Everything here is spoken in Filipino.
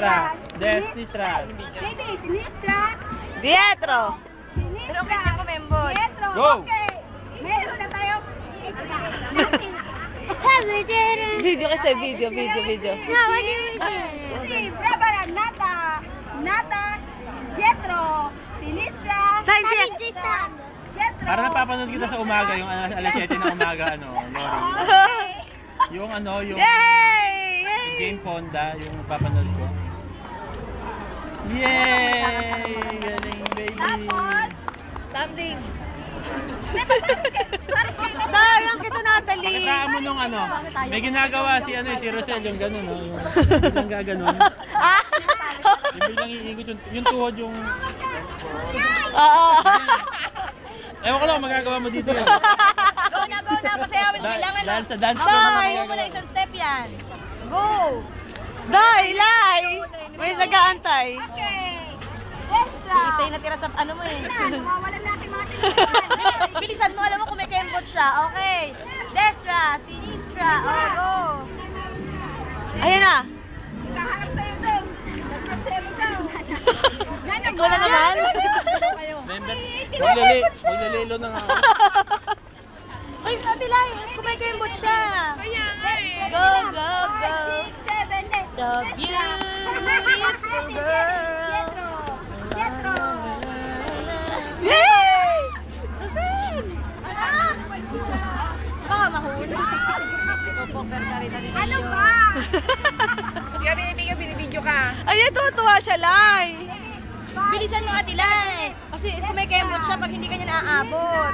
Sinistra. Sinistra. Sinistra. Dietro. Pero okay na kumembot. Dietro. Go. Okay. Meron na tayo. Video kasi, video. Brava, Nata, Jetro, Sinistra, Sinistra. Para napapanood kita sa umaga, yung alas 7 ng umaga, ano, Lori. Yung ano, yung Jane Fonda, yung napapanood ko. Yay! Galing, baby! Tapos, Tumbling. Darang kita, Natalie. Pakitaan mo nung ano, may ginagawa si Rosel, yung gano'n, no? Yung biglang gaganon. Yung biglang iikot, yung tuhod, yung... Oo. Ewan ko lang, magagawa mo dito yun. go na, pasayawin mo kailangan. Dance ko Bye! mo na Isang step yan. Go! Day, Lai! May nag-aantay. Okay. Destra. Isa yung natira sa ano mo eh. Nawawalan natin mga tinitirahan. Bilisan mo, alam mo kung may kembot siya. Okay. Destra, Sinistra. Oh, go. Ayan na. Nakaharap sa'yo daw. Sa daw. Ikaw na naman. Member, maglalilo na nga ako. Ay, Ate Lai, kung may kembot siya. Go, go, go. 6, 7, 8. So beautiful girl. Jetro. Yay! Baka mahuli. Poker ka rin na rin. Ano ba? Binibidyo ka. Ayan, tuwa siya, Lai. Bilisan mo, Ate Lai. Kasi kung may kembot siya, pag hindi ka niya naaabot.